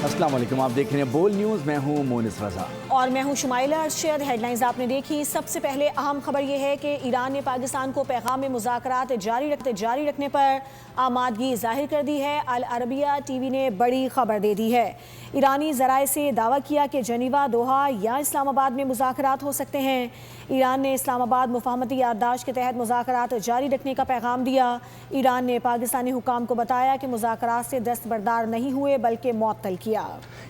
अस्सलाम वालेकुम, आप देख रहे हैं बोल न्यूज़। मैं हूं मोनिस रजा और मैं हूं शुमाइला अरशद। हेडलाइंस आपने देखी। सबसे पहले अहम खबर यह है कि ईरान ने पाकिस्तान को पैगाम मुज़ाकरात जारी रखने पर आमादगी जाहिर कर दी है। अल अरबिया टीवी ने बड़ी खबर दे दी है। ईरानी ज़राए से दावा किया कि जनीवा, दोहा या इस्लामाबाद में मुज़ाकरात हो सकते हैं। ईरान ने इस्लामाबाद मुफाहमती याददाश्त के तहत मुज़ाकरात जारी रखने का पैगाम दिया। ईरान ने पाकिस्तानी हुकाम को बताया कि मुज़ाकरात से दस्तबरदार नहीं हुए बल्कि मुअत्तल किया।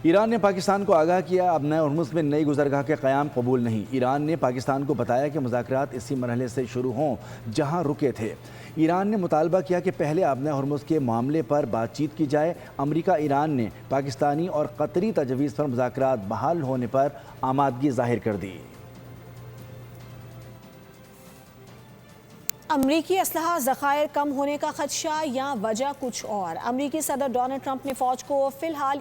ईरान ने पाकिस्तान को आगाह किया, अब नए हुर्मुज़ में नई गुज़रगाह के क़याम कबूल नहीं। ईरान ने पाकिस्तान को बताया कि मुज़ाकरात इसी मरहले से शुरू हों जहां रुके थे। ईरान ने मुतालबा किया कि पहले आबना हुर्मुज़ के मामले पर बातचीत की जाए। अमरीका ईरान ने पाकिस्तानी और कतरी तजवीज़ पर मुज़ाकरात बहाल होने पर आमादगी ज़ाहिर कर दी। अमरीकी असलहा ज़खायर कम होने का खदशा या वजह कुछ और। अमरीकी सदर डोनाल्ड ट्रंप ने फ़ौज को फ़िलहाल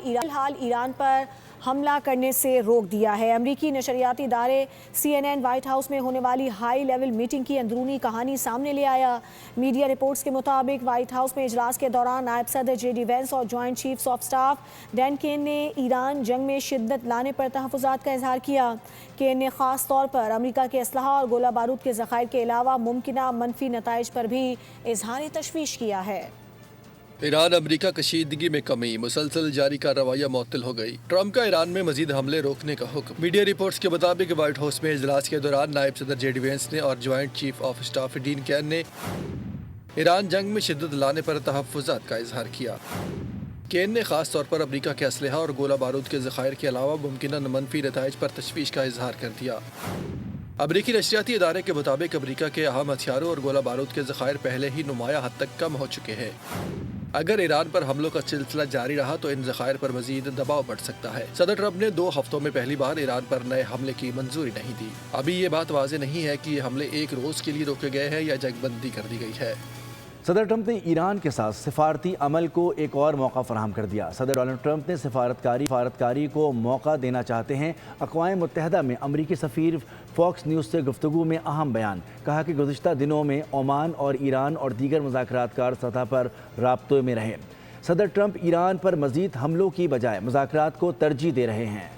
ईरान पर हमला करने से रोक दिया है। अमरीकी नशरियाती इदारे CNN वाइट हाउस में होने वाली हाई लेवल मीटिंग की अंदरूनी कहानी सामने ले आया। मीडिया रिपोर्ट्स के मुताबिक वाइट हाउस में इजलास के दौरान नायब सदर JD वेंस और joint chiefs of staff Dan Caine ने ईरान जंग में शिद्दत लाने पर तहफ़्फ़ुज़ात का इजहार किया। केन ने ख़ास तौर पर अमरीका के असलहा और गोला बारूद के ज़खायर के अलावा मुमकिना मनफी नताइज पर भी इजहार तशवीश किया है। ईरान अमरीका कशीदगी में कमी, मुसलसल जारी कार्रवाइयां मुअत्तल हो गई। ट्रंप का ईरान में मजीद हमले रोकने का हुक्म। मीडिया रिपोर्ट्स के मुताबिक व्हाइट हाउस में इजलास के दौरान नायब सदर JD वेंस ने और joint chief of staff dean can ने ईरान जंग में शिद्दत लाने पर तहफ़्फ़ुज़ात का इजहार किया। केन ने खास तौर पर अमरीका के असलहा और गोला बारूद के ज़खायर के अलावा मुमकिन मनफी नताइज पर तशवीश का इजहार कर दिया। अमरीकी नशरियाती इदारे के मुताबिक अमरीका के अहम हथियारों और गोला बारूद के ज़खायर पहले ही नुमाया हद तक कम हो चुके हैं। अगर ईरान पर हमलों का सिलसिला जारी रहा तो इन ज़खायर पर मजीद दबाव बढ़ सकता है। सदर ट्रंप ने 2 हफ्तों में पहली बार ईरान पर नए हमले की मंजूरी नहीं दी। अभी ये बात वाज़ेह नहीं है कि ये हमले एक रोज़ के लिए रोके गए हैं या जंगबंदी कर दी गई है। सदर ट्रंप ने ईरान के साथ सिफारती अमल को एक और मौका फराहम कर दिया। सदर डोनाल्ड ट्रंप ने सिफारतकारी को मौका देना चाहते हैं। अक़वाम मुत्तहिदा में अमरीकी सफ़ीर फॉक्स न्यूज़ से गुफ्तगू में अहम बयान। कहा कि गुज़िश्ता दिनों में ओमान और ईरान और दीगर मुज़ाकरातकार सतह पर राब्तों में रहे। सदर ट्रंप ईरान पर मज़ीद हमलों की बजाय मुज़ाकरात को तरजीह दे रहे हैं।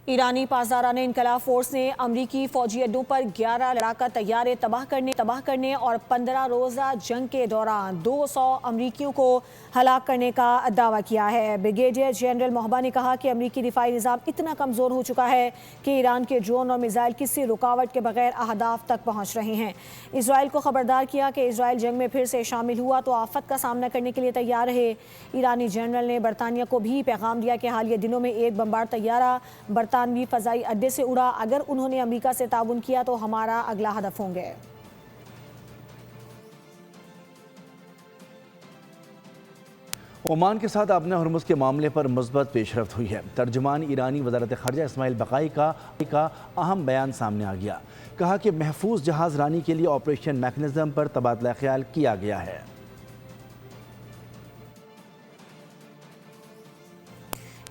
ईरानी पासदारान इनकलाब फोर्स ने अमरीकी फौजी अड्डों पर 11 लड़ाका तैयारे तबाह करने और 15 रोज़ा जंग के दौरान 200 अमरीकियों को हलाक करने का दावा किया है। ब्रिगेडियर जनरल मोहबा ने कहा कि अमरीकी दिफाई निज़ाम इतना कमज़ोर हो चुका है कि ईरान के ड्रोन और मिसाइल किसी रुकावट के बगैर अहदाफ तक पहुँच रहे हैं। इसराइल को खबरदार किया कि इसराइल जंग में फिर से शामिल हुआ तो आफत का सामना करने के लिए तैयार रहे। ईरानी जनरल ने बरतानिया को भी पैगाम दिया कि हालिया दिनों में एक बमबार तैयारा बरतानवी फ़ज़ाई अड्डे से उड़ा। अगर उन्होंने अमेरिका से ताउन किया तो हमारा अगला हदफ होंगे। ओमान के साथ आबना हुर्मुज़ के मामले पर मुस्बत पेशरफ्त हुई है। तर्जुमान ईरानी वज़ारत ख़ारजा इस्माइल बक़ाई का अहम बयान सामने आ गया। कहा कि महफूज जहाज़ रानी के लिए ऑपरेशन मैकेनिज़्म पर तबादला ख्याल किया गया है।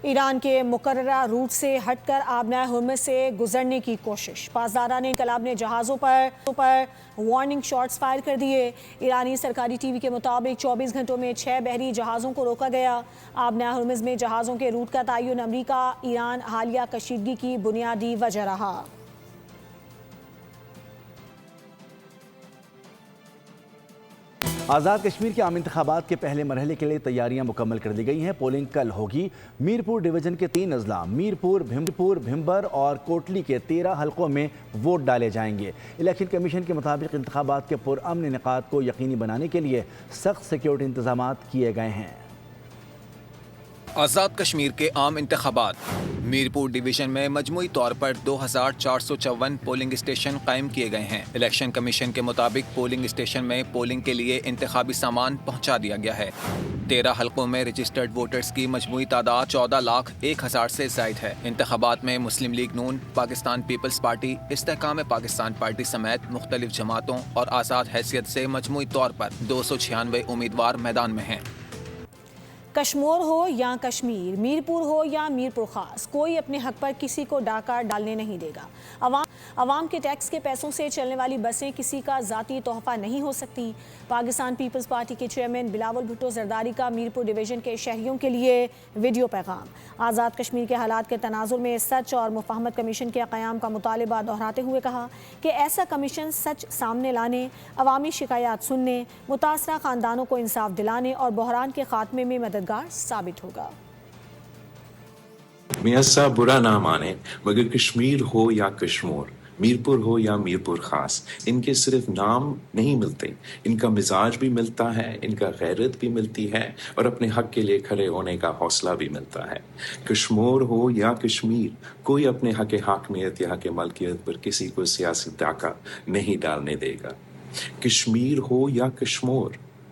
ईरान के मुकर्ररा रूट से हटकर आबना हुर्मुज़ से गुजरने की कोशिश। पासदारान इनकलाब ने जहाज़ों पर वार्निंग शॉट्स फायर कर दिए। ईरानी सरकारी टीवी के मुताबिक 24 घंटों में 6 बहरी जहाज़ों को रोका गया। आबना हुर्मुज़ में जहाज़ों के रूट का तयन अमरीका ईरान हालिया कशीदगी की बुनियादी वजह रहा। आज़ाद कश्मीर के आम इंतखाबात के पहले मरहले के लिए तैयारियां मुकम्मल कर दी गई हैं। पोलिंग कल होगी। मीरपुर डिवीज़न के 3 अजला मीरपुर, भिम्बर और कोटली के 13 हलकों में वोट डाले जाएंगे। इलेक्शन कमीशन के मुताबिक इंतखाबात के पुरअमन इनेकाद को यकीनी बनाने के लिए सख्त सिक्योरिटी इंतजाम किए गए हैं। आज़ाद कश्मीर के आम इंतखाबात। मीरपुर डिवीज़न में मजमूई तौर पर 2454 पोलिंग स्टेशन कायम किए गए हैं। इलेक्शन कमीशन के मुताबिक पोलिंग स्टेशन में पोलिंग के लिए इंतखाबी सामान पहुंचा दिया गया है। 13 हलकों में रजिस्टर्ड वोटर्स की मजमूई तादाद 14,01,000 से ज़ायद है। इंतखाबात में मुस्लिम लीग नून, पाकिस्तान पीपल्स पार्टी, इस्तेहकाम पाकिस्तान पार्टी समेत मुख्तलिफ जमातों और आज़ाद हैसियत से मजमूई तौर पर 296 उम्मीदवार मैदान में हैं। کشمور ہو یا کشمیر، میرپور ہو یا میرپور خاص، کوئی اپنے حق پر کسی کو ڈاکہ ڈالنے نہیں دے گا۔ عوام کے ٹیکس کے پیسوں سے چلنے والی بسیں کسی کا ذاتی تحفہ نہیں ہو سکتی۔ پاکستان پیپلز پارٹی کے چیئرمین بلاول بھٹو زرداری کا میرپور ڈویژن کے شہریوں کے لیے ویڈیو پیغام۔ آزاد کشمیر کے حالات کے تناظر میں سچ اور مفاہمت کمیشن کے قیام کا مطالبہ دہراتے ہوئے کہا کہ ایسا کمیشن سچ سامنے لانے، عوامی شکایات سننے، متاثرہ خاندانوں کو انصاف دلانے اور بحران کے خاتمے میں مددگار ثابت ہوگا۔ میاں صاحب برا نہ مانے، مگر کشمیر ہو یا کشمور، میرپور ہو یا میرپور خاص، ان کے صرف نام نہیں ملتے، ان کا مزاج بھی ملتا ہے، ان کا غیرت بھی ملتی ہے اور اپنے حق کے لیے کھڑے ہونے کا حوصلہ بھی ملتا ہے۔ کشمور ہو یا کشمیر، کوئی اپنے حق حاکمیت یا حق ملکیت پر کسی کو سیاسی ڈاکہ نہیں ڈالنے دے گا۔ کشمیر ہو یا کشمور،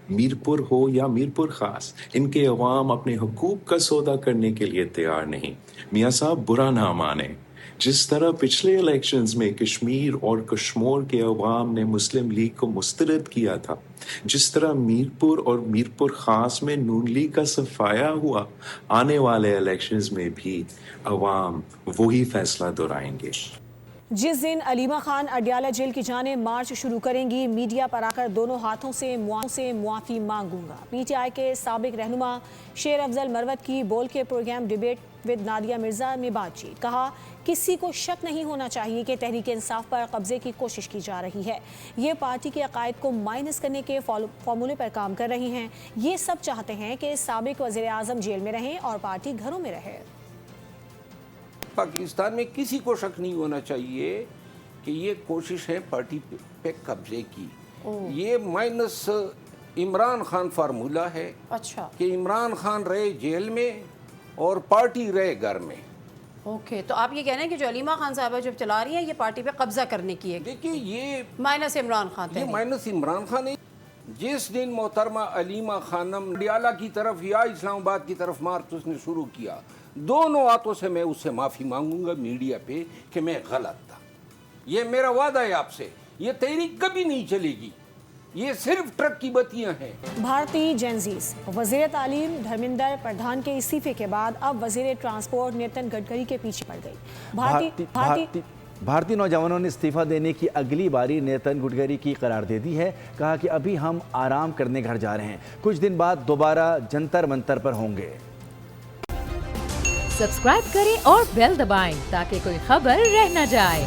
میرپور ہو یا میرپور خاص، ان کے عوام اپنے حقوق کا سودا کرنے کے لیے تیار نہیں۔ میاں صاحب برا نہ مانے، جس طرح پچھلے الیکشنز میں کشمیر اور کشمور کے عوام نے مسلم لیگ کو مسترد کیا تھا، جس طرح میرپور اور میرپور خاص میں نون لیگ کا صفایا ہوا، آنے والے الیکشنز میں بھی عوام وہی فیصلہ دہرائیں گے۔ جس دن علیمہ خان اڈیالہ جیل کی جانب مارچ شروع کریں گی، میڈیا پر آ کر دونوں ہاتھوں سے معافی مانگوں گا۔ پی ٹی آئی کے سابق رہنما شیر افضل مروت کی بول کے programme debate with Nadia Mirza میں بات چیت، کہا کسی کو شک نہیں ہونا چاہیے کہ تحریک انصاف پر قبضے کی کوشش کی جا رہی ہے، یہ پارٹی کے عقائد کو مائنس کرنے کے فارمولے پر کام کر رہی ہیں، یہ سب چاہتے ہیں کہ سابق وزیر اعظم جیل میں رہیں اور پارٹی گھروں میں رہے۔ پاکستان میں کسی کو شک نہیں ہونا چاہیے کہ یہ کوشش ہے پارٹی پہ قبضے کی، یہ مائنس عمران خان فارمولہ ہے۔ اچھا، کہ عمران خان رہے جیل میں اور پارٹی رہے گھر میں۔ اوکے، تو آپ یہ کہہ رہے ہیں کہ جو علیمہ خان صاحبہ جب چلا رہی ہیں یہ پارٹی پہ قبضہ کرنے کی ہے؟ دیکھیے یہ مائنس عمران خان، یہ مائنس عمران خان ہے۔ جس دن محترمہ علیمہ خانم اڈیالہ کی طرف یا اسلام آباد کی طرف مارچ اس نے شروع کیا، دونوں ہاتھوں سے میں اس سے معافی مانگوں گا میڈیا پہ کہ میں غلط تھا۔ یہ میرا وعدہ ہے آپ سے، یہ تحریک کبھی نہیں چلے گی، یہ صرف ٹرک کی بتیاں ہیں۔ بھارتی جینزیز، وزیر تعلیم دھرمیندر پردھان کے استعفے کے بعد اب وزیر ٹرانسپورٹ نتن گڈکری کے پیچھے پڑ گئی۔ بھارتی نوجوانوں نے استعفیٰ دینے کی اگلی باری نتن گڈکری کی قرار دے دی ہے، کہا کہ ابھی ہم آرام کرنے گھر جا رہے ہیں، کچھ دن بعد دوبارہ جنتر منتر پر ہوں گے۔ سبسکرائب کریں اور بیل دبائیں تاکہ کوئی خبر رہ نہ جائے۔